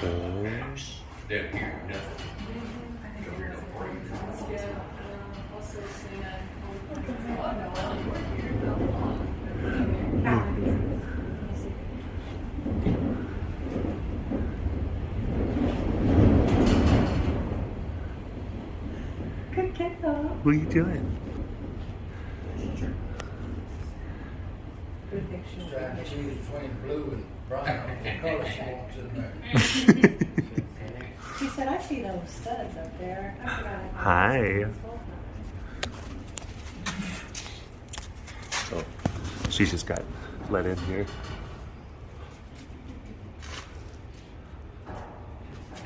Down here, nothing. Good kid though. What are you doing? She's trying to choose between blue and brown. What color she wants in there. She said, I see those studs up there. I forgot. Hi. So she just got let in here.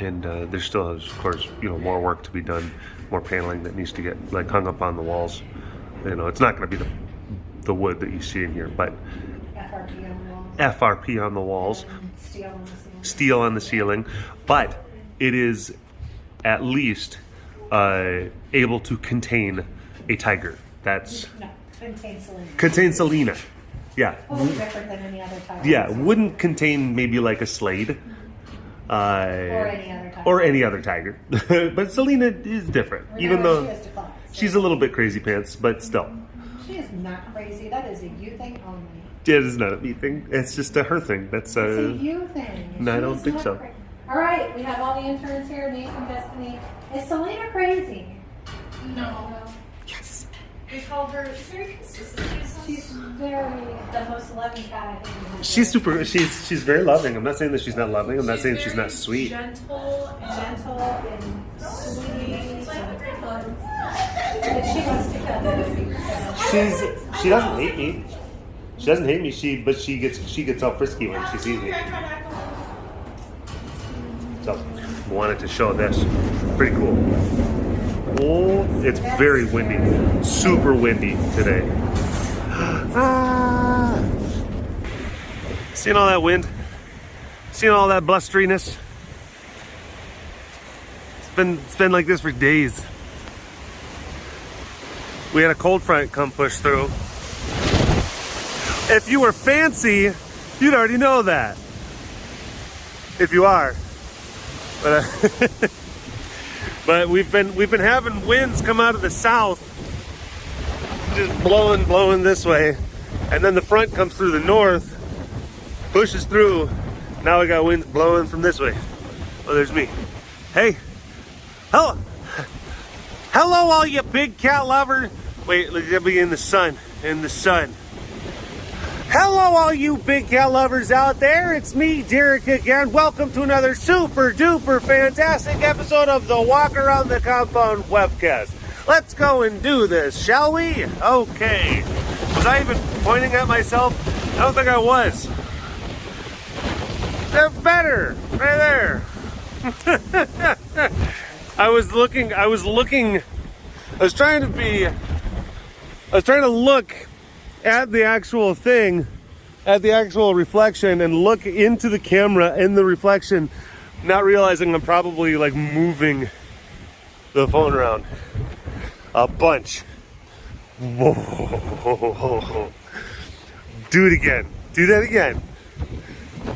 And there still is, of course, more work to be done, more paneling that needs to get hung up on the walls. It's not going to be the wood that you see in here, but FRP on the walls. FRP on the walls, Steel on the ceiling. steel on the ceiling, but it is at least able to contain a tiger. That's No, contain Selena. Yeah. Oh, different than any other tiger. Yeah, wouldn't contain maybe like a Slade. Or any other tiger. Or any other tiger. But Selena is different, Remember, even though she has declines, so she's a little bit crazy pants, but still. she is not crazy. That is a you thing only. Yeah, it is not a me thing. It's just a her thing. That's It's a you thing. No, I She don't is think not so. crazy. All right, we have all the interns here. Nathan, Destiny. Is Selena crazy? No. Yes. We called her, she's very consistent. She's very the most loving cat I think we have. She's super. She's very loving. I'm not saying that she's not loving. I'm not saying she's not sweet. Gentle and gentle and sweet. she's like a grandma. And she wants to come. She doesn't hate me. She doesn't hate me. But she gets all frisky when she sees me. So wanted to show this. Pretty cool. Oh, it's very windy. Super windy today. Ah. Seeing all that wind? Seeing all that blusteriness? It's been like this for days. We had a cold front come push through. If you were fancy, you'd already know that. If you are. But but we've been having winds come out of the south, just blowing this way, and then the front comes through the north, pushes through. Now we got winds blowing from this way. Oh, there's me. Hey, hello, all you big cat lovers. Wait, let me be in the sun. Hello, all you big cat lovers out there. It's me, Derek, again. Welcome to another super duper fantastic episode of the Walk Around the Compound webcast. Let's go and do this, shall we? Okay. Was I even pointing at myself? I don't think I was. They're better. Right there. I was trying to look at the actual thing, at the actual reflection, and look into the camera in the reflection, not realizing I'm probably moving the phone around a bunch. Whoa. Do it again. Do that again.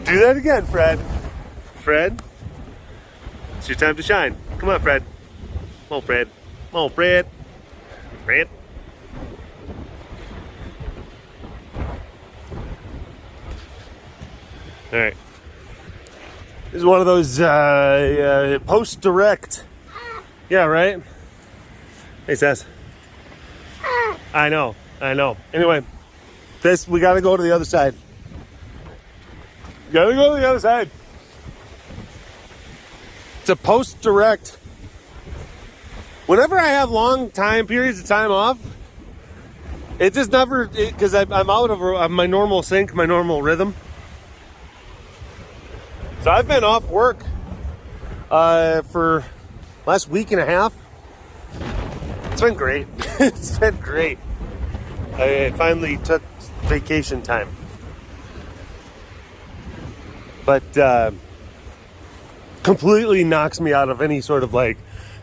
Do that again, Fred. Fred? It's your time to shine. Come on, Fred. Come on, Fred. Come on, Fred. Fred. All right. This is one of those post direct. Yeah, right? Hey, Sass. I know. Anyway, we gotta go to the other side. Gotta go to the other side. It's a post direct. Whenever I have long periods of time off, it just never, because I'm out of my normal sync, my normal rhythm. So I've been off work for last week and a half. It's been great. It's been great. I finally took vacation time. But completely knocks me out of any sort of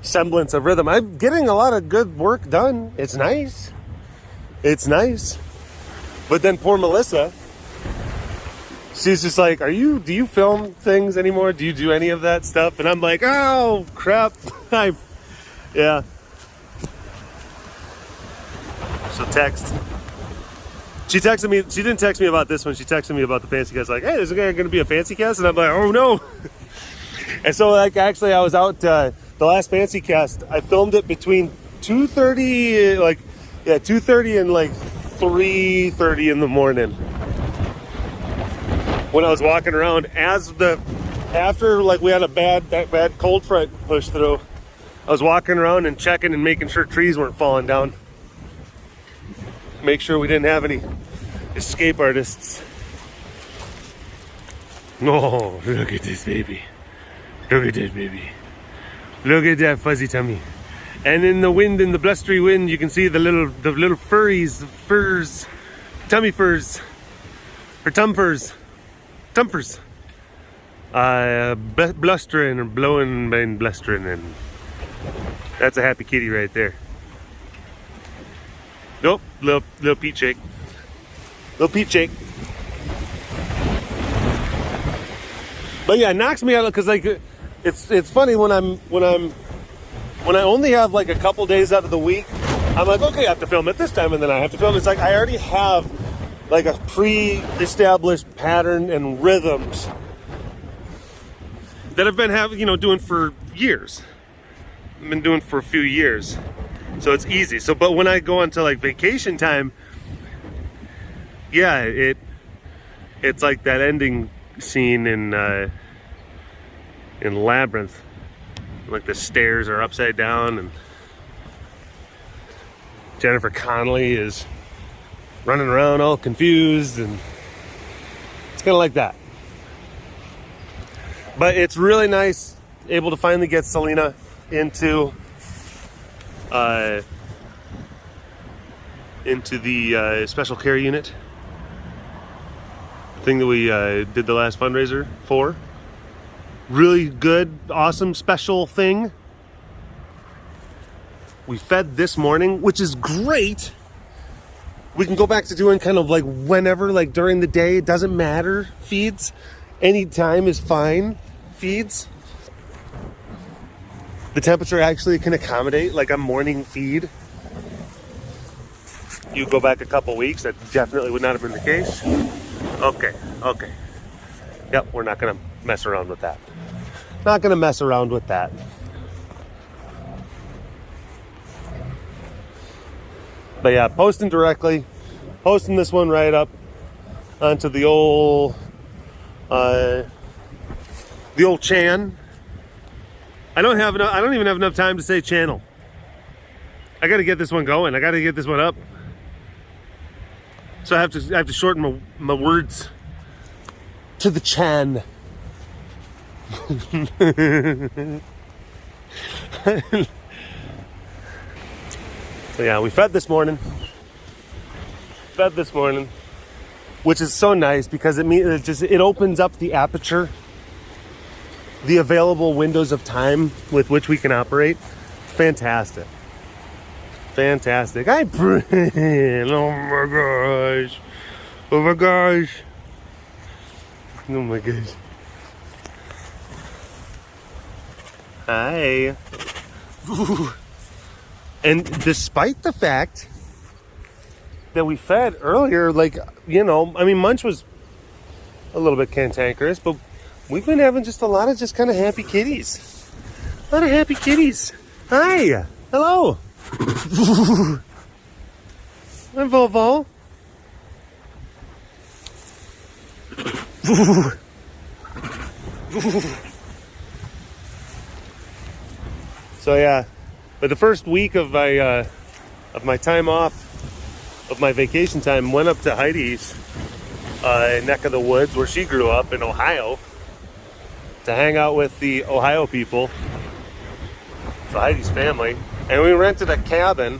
semblance of rhythm. I'm getting a lot of good work done. It's nice. But then poor Melissa, she's just like, do you film things anymore? Do you do any of that stuff? And I'm like, oh crap. Yeah. She'll text. She texted me. She didn't text me about this one. She texted me about the fancy cast. Like, hey, is there going to be a fancy cast? And I'm like, oh no. And so, like, actually, I was out the last fancy cast. I filmed it between 2:30, 2:30 and like 3:30 in the morning. When I was walking around, after like we had that bad cold front push through, I was walking around and checking and making sure trees weren't falling down. Make sure we didn't have any escape artists. Oh, look at this baby. Look at that baby. Look at that fuzzy tummy. And in the wind, in the blustery wind, you can see the little furries, the furs, tummy furs, or tum furs. Blustering or blowing and blustering, and that's a happy kitty right there. Nope, little Pete shake. Little Pete shake. But yeah, it knocks me out because like it's funny when I only have like a couple days out of the week, I'm like, okay, I have to film it this time, and then I have to film. It's like I already have like a pre-established pattern and rhythms that I've been doing for years. I've been doing for a few years. So it's easy. But when I go into like vacation time, yeah, it's like that ending scene in Labyrinth. Like the stairs are upside down and Jennifer Connelly is running around all confused, and it's kind of like that. But it's really nice able to finally get Selena into the special care unit thing that we did the last fundraiser for. Really good, awesome, special thing. We fed this morning, which is great. We can go back to doing kind of like whenever, like during the day, it doesn't matter, feeds. Any time is fine, feeds. The temperature actually can accommodate like a morning feed. You go back a couple weeks, that definitely would not have been the case. Okay. Yep, we're not gonna mess around with that. Not gonna mess around with that. But yeah, posting this one right up onto the old chan. I don't even have enough time to say channel. I got to get this one going. I got to get this one up. So I have to shorten my words to the chan. So yeah, we fed this morning, which is so nice because it opens up the aperture, the available windows of time with which we can operate. Fantastic. Hi, Brent. Oh my gosh. Hi. Ooh. And despite the fact that we fed earlier, Munch was a little bit cantankerous, but we've been having just a lot of just kind of happy kitties. A lot of happy kitties. Hi. Hello. I'm Volvo. So yeah. But the first week of my time off, of my vacation time, went up to Heidi's neck of the woods where she grew up in Ohio to hang out with the Ohio people, so Heidi's family, and we rented a cabin.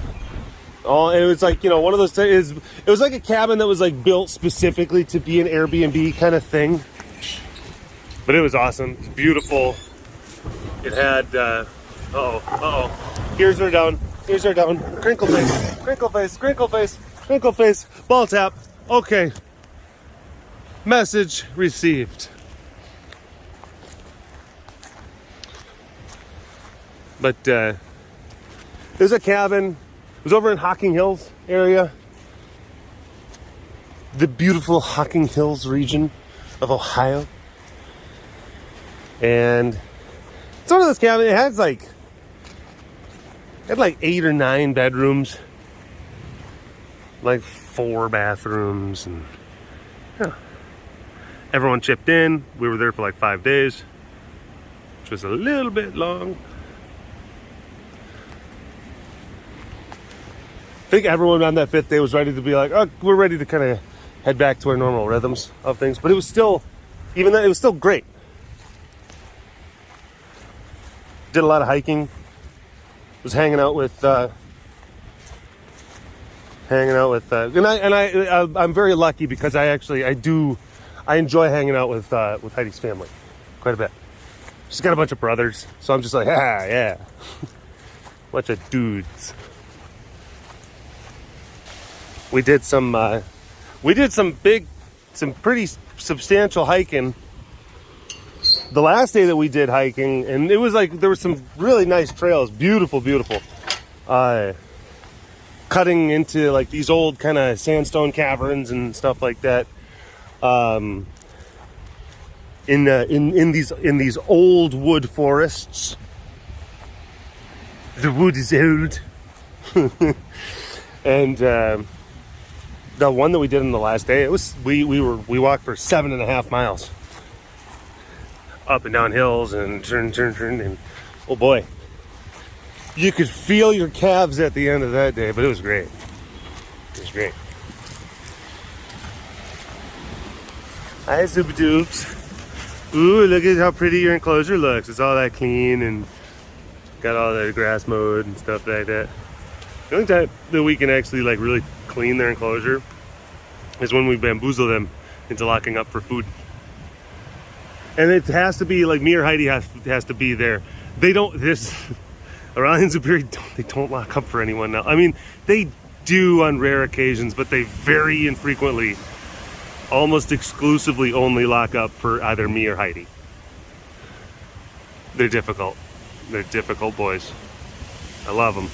And it was like, one of those things. It was like a cabin that was like built specifically to be an Airbnb kind of thing. But it was awesome. It's beautiful. It had. Here's her down. Crinkle face. Ball tap. Okay. Message received. But there's a cabin. It was over in Hocking Hills area. The beautiful Hocking Hills region of Ohio. And it's one of those cabins. It had like 8 or 9 bedrooms, like 4 bathrooms, and yeah. Everyone chipped in. We were there for like 5 days, which was a little bit long. I think everyone on that 5th day was ready to be like, oh, we're ready to kind of head back to our normal rhythms of things. But it was still, even then, it was still great. Did a lot of hiking. Was hanging out with, and I'm very lucky because I enjoy hanging out with Heidi's family quite a bit. She's got a bunch of brothers, so I'm just like, yeah, bunch of dudes. We did some pretty substantial hiking. The last day that we did hiking, and it was like, there were some really nice trails, beautiful, cutting into like these old kind of sandstone caverns and stuff like that. In these old wood forests. The wood is old. And the one that we did on the last day, it was we walked for 7.5 miles. Up and down hills and turn, and oh boy, you could feel your calves at the end of that day, but it was great. It was great. Hi, Super Dupes. Ooh, look at how pretty your enclosure looks. It's all that clean and got all the grass mowed and stuff like that. The only time that we can actually like really clean their enclosure is when we bamboozle them into locking up for food. And it has to be like me or Heidi has to be there. They don't, around in Superior, they don't lock up for anyone now. I mean, they do on rare occasions, but they very infrequently, almost exclusively only lock up for either me or Heidi. They're difficult. They're difficult boys. I love them.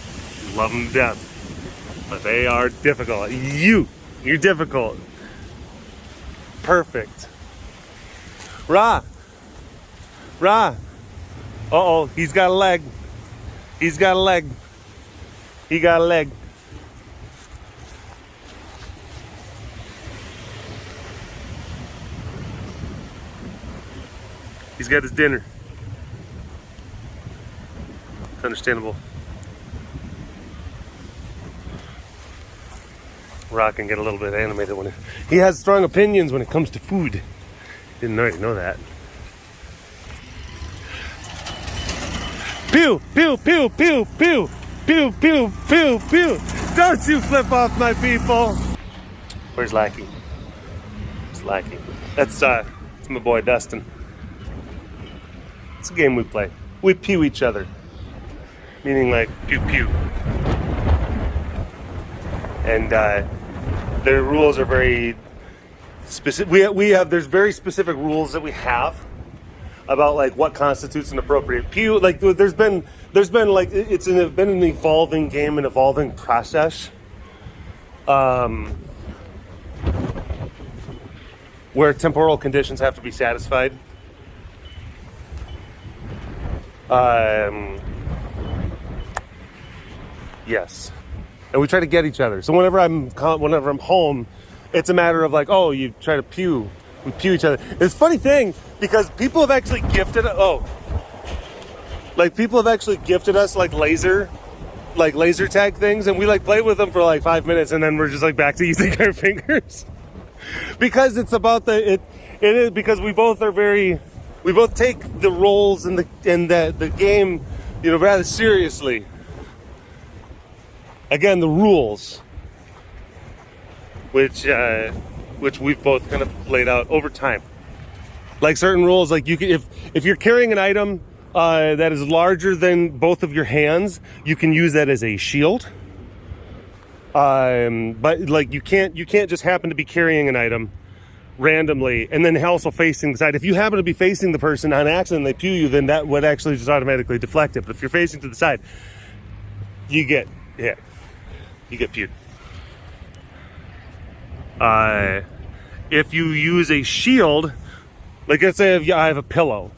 Love them to death. But they are difficult. You're difficult. Perfect. Ra. Uh-oh, he's got a leg. He got a leg. He's got his dinner. It's understandable. Ra can get a little bit animated when he has strong opinions when it comes to food. Didn't already know that. Pew, pew, pew, pew, pew, pew, pew, pew, pew. Don't you flip off my people. Where's Lackey? It's Lackey. That's my boy Dustin. It's a game we play. We pew each other. Meaning like pew pew. And the rules are very specific. There's very specific rules that we have about like what constitutes an appropriate pew. Like there's been like been an evolving game, an evolving process, where temporal conditions have to be satisfied. Yes, and we try to get each other. So whenever I'm home, it's a matter of like, oh, you try to pew. We pew each other. It's a funny thing because people have actually gifted us like laser tag things, and we like play with them for like 5 minutes, and then we're just like back to using our fingers because it's about it is because we both take the roles in the game, rather seriously. Again, the rules, which we've both kind of laid out over time. Like certain rules, like you can, if you're carrying an item that is larger than both of your hands, you can use that as a shield. But like you can't just happen to be carrying an item randomly, and then also facing the side. If you happen to be facing the person on accident and they pew you, then that would actually just automatically deflect it. But if you're facing to the side, you get hit. You get pewed. If you use a shield, like let's say I have a pillow,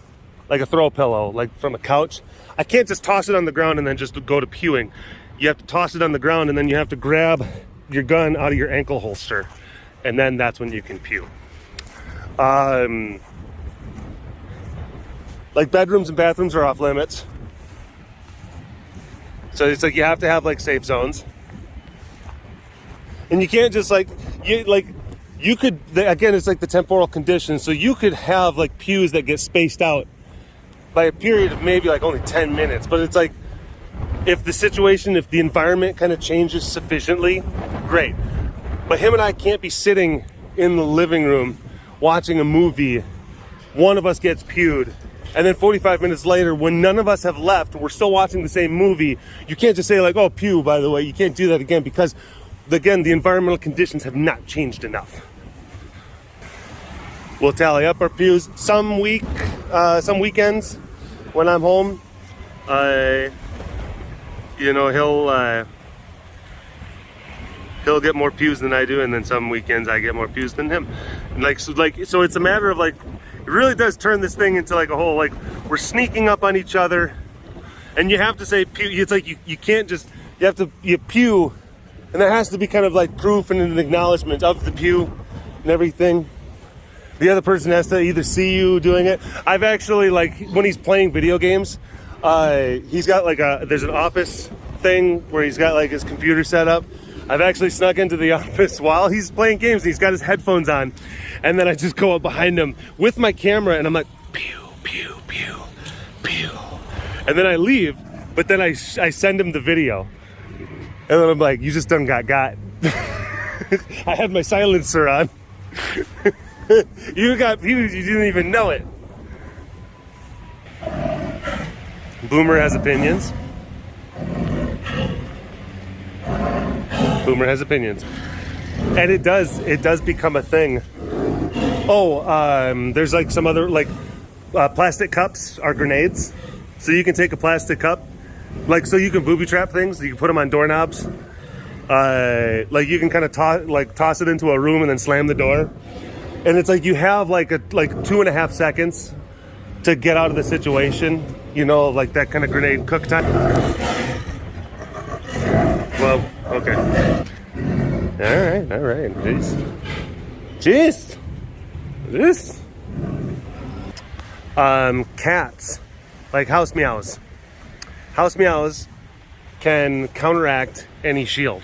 like a throw pillow, like from a couch, I can't just toss it on the ground and then just go to pewing. You have to toss it on the ground, and then you have to grab your gun out of your ankle holster, and then that's when you can pew. Like bedrooms and bathrooms are off limits. So it's like you have to have like safe zones. And you can't just you could, again, it's like the temporal conditions. So you could have like pews that get spaced out by a period of maybe like only 10 minutes. But it's like, if the environment kind of changes sufficiently, great. But him and I can't be sitting in the living room watching a movie. One of us gets pewed, and then 45 minutes later, when none of us have left, we're still watching the same movie. You can't just say like, oh, pew, by the way. You can't do that again, because again, the environmental conditions have not changed enough. We'll tally up our pews some weekends when I'm home. He'll get more pews than I do, and then some weekends I get more pews than him. And so it's a matter of like, it really does turn this thing into like a whole, like, we're sneaking up on each other, and you have to say pew. It's like you can't just, you pew, and there has to be kind of like proof and an acknowledgement of the pew and everything. The other person has to either see you doing it. I've actually, like, when he's playing video games, he's got like there's an office thing where he's got like his computer set up. I've actually snuck into the office while he's playing games, and he's got his headphones on, and then I just go up behind him with my camera, and I'm like, pew, pew, pew, pew, and then I leave, but then I send him the video, and then I'm like, you just done got. I had my silencer on. You got pews, you didn't even know it. Boomer has opinions. Boomer has opinions. And it does become a thing. There's like some other, like, plastic cups are grenades. So you can take a plastic cup, like, so you can booby trap things. You can put them on doorknobs. Like you can kind of toss it into a room and then slam the door. And it's like you have like 2.5 seconds to get out of the situation. You know, like that kind of grenade cook time. Well, okay. All right. Jeez. Cats, like house meows. House meows can counteract any shield.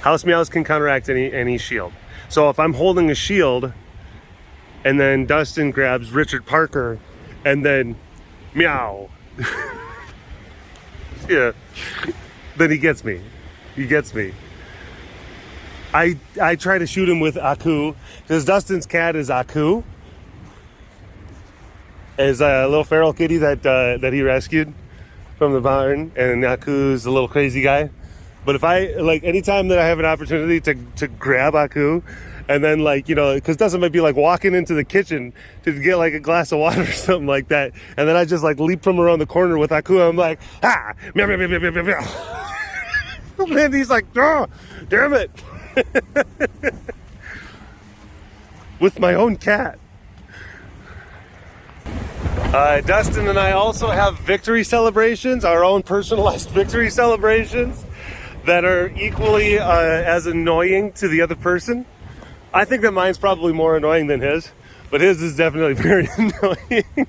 House meows can counteract any shield. So if I'm holding a shield, and then Dustin grabs Richard Parker, and then meow. Yeah. Then he gets me. I try to shoot him with Aku, because Dustin's cat is Aku. Is a little feral kitty that he rescued from the barn, and Aku's a little crazy guy. But if I, like, anytime that I have an opportunity to grab Aku, and then, like, you know, because Dustin might be like walking into the kitchen to get like a glass of water or something like that, and then I just like leap from around the corner with Aku, and I'm like, ah, meow, meow, meow, meow, meow, meow. And he's like, oh, damn it. With my own cat. Dustin and I also have victory celebrations, our own personalized victory celebrations that are equally as annoying to the other person. I think that mine's probably more annoying than his, but his is definitely very annoying.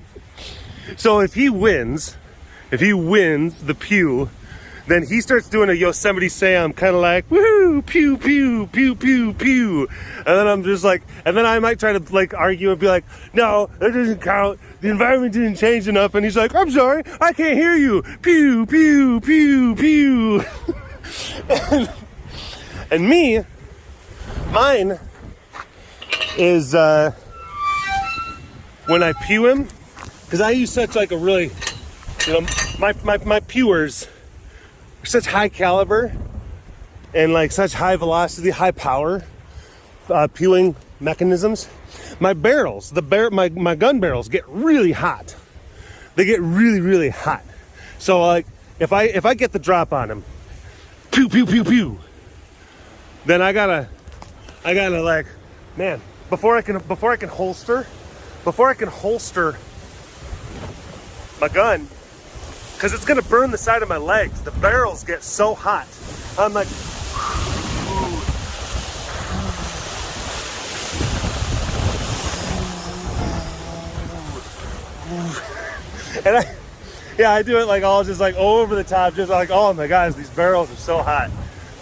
So if he wins the pew, then he starts doing a Yosemite Sam, kind of like, woohoo, pew, pew, pew, pew, pew. And then I'm just like, and then I might try to like argue and be like, no, that doesn't count. The environment didn't change enough. And he's like, I'm sorry, I can't hear you. Pew, pew, pew, pew. and mine is when I pew him, because I use such like a really, you know, my pewers are such high caliber and like such high velocity, high power pewing mechanisms, my barrels, my gun barrels get really hot. They get really, really hot. So like if I get the drop on them, pew pew pew pew, then I gotta like, man, before I can holster my gun, because it's gonna burn the side of my legs. The barrels get so hot. I'm like, and I do it like all just like over the top, just like, oh my gosh, these barrels are so hot.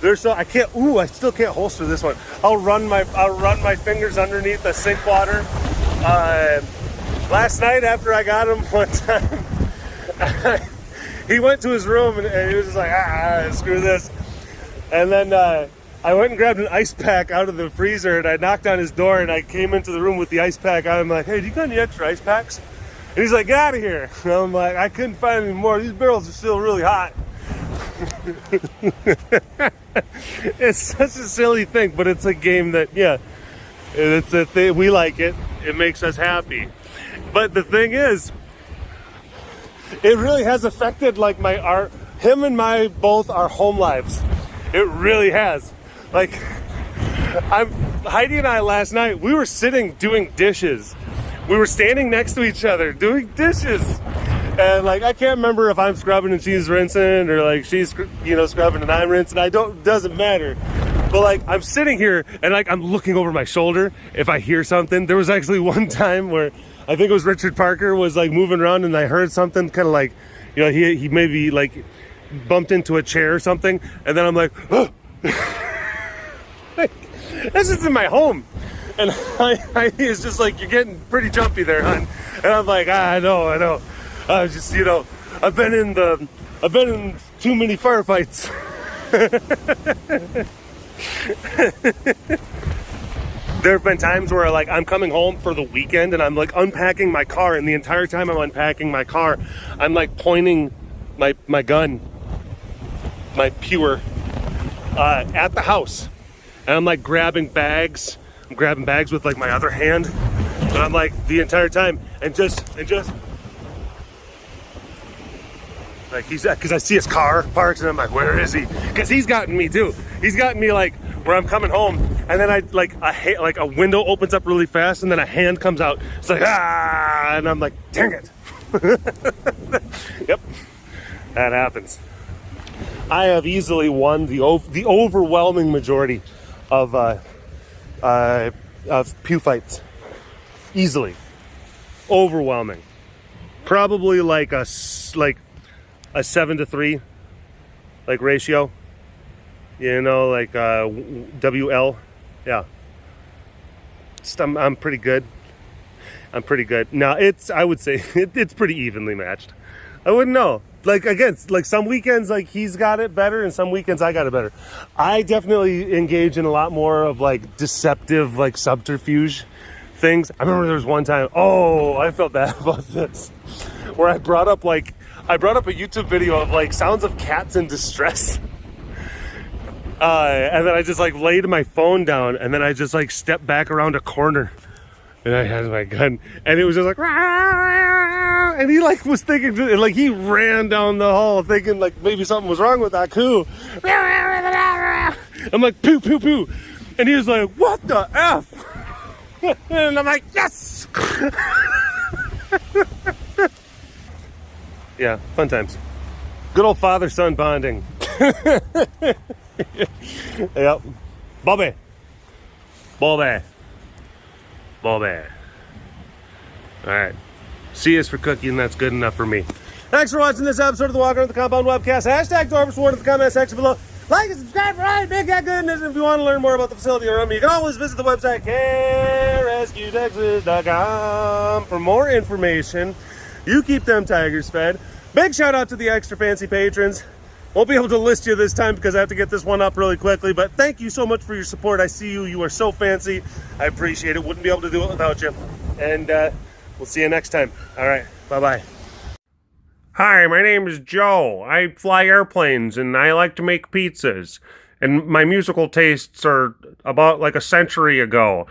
They're so, I still can't holster this one. I'll run my fingers underneath the sink water. Last night after I got him one time, he went to his room and he was just like, screw this. And then I went and grabbed an ice pack out of the freezer and I knocked on his door and I came into the room with the ice pack. I'm like, hey, do you got any extra ice packs? And he's like, get out of here. And I'm like, I couldn't find any more. These barrels are still really hot. It's such a silly thing, but it's a game that, yeah, it's a thing. We like it. It makes us happy. But the thing is, it really has affected like him and my both our home lives. It really has. Like, Heidi and I last night, we were sitting doing dishes. We were standing next to each other doing dishes. And like, I can't remember if I'm scrubbing and she's rinsing, or like she's, scrubbing and I'm rinsing. Doesn't matter. But like, I'm sitting here and like, I'm looking over my shoulder if I hear something. There was actually one time where I think it was Richard Parker was like moving around and I heard something kind of like, he maybe like bumped into a chair or something. And then I'm like, oh. Like, this is in my home. And he's just like, you're getting pretty jumpy there, hon. And I'm like, I know. I just, I've been in too many firefights. There have been times where like I'm coming home for the weekend and I'm like unpacking my car, and the entire time I'm unpacking my car, I'm like pointing my gun, my Pewer, at the house, and I'm like grabbing bags. I'm grabbing bags with like my other hand, but I'm like the entire time and just like because I see his car parked and I'm like, where is he? Because he's gotten me too. He's gotten me like where I'm coming home and then I like a window opens up really fast and then a hand comes out. It's like, and I'm like, dang it. Yep, that happens. I have easily won the overwhelming majority of pew fights. Easily. Overwhelming. Probably like a 7-3 like ratio, like WL. Yeah, I'm pretty good. Now I would say it's pretty evenly matched. I wouldn't know, like, again, like some weekends like he's got it better and some weekends I got it better. I definitely engage in a lot more of like deceptive, like subterfuge things. I remember there was one time, I felt bad about this, where I brought up a YouTube video of like sounds of cats in distress. And then I just like laid my phone down and then I just like stepped back around a corner and I had my gun and it was just like, and he like was thinking, like he ran down the hall thinking like maybe something was wrong with that coup. I'm like, pew, pew, pew. And he was like, what the F? And I'm like, yes. Yeah, fun times. Good old father-son bonding. Yep. Bobby. Alright. C is for cookie, and that's good enough for me. Thanks for watching this episode of the Walk Around the Compound webcast. Hashtag Dorbersword in the comment section below. Like and subscribe for Make That Goodness. And if you want to learn more about the facility around me, you can always visit the website KRescueTexas.com for more information. You keep them tigers fed. Big shout out to the extra fancy patrons. Won't be able to list you this time because I have to get this one up really quickly, but thank you so much for your support. I see you. You are so fancy. I appreciate it. Wouldn't be able to do it without you. And we'll see you next time. All right. Bye-bye. Hi, my name is Joe. I fly airplanes and I like to make pizzas. And my musical tastes are about like a century ago.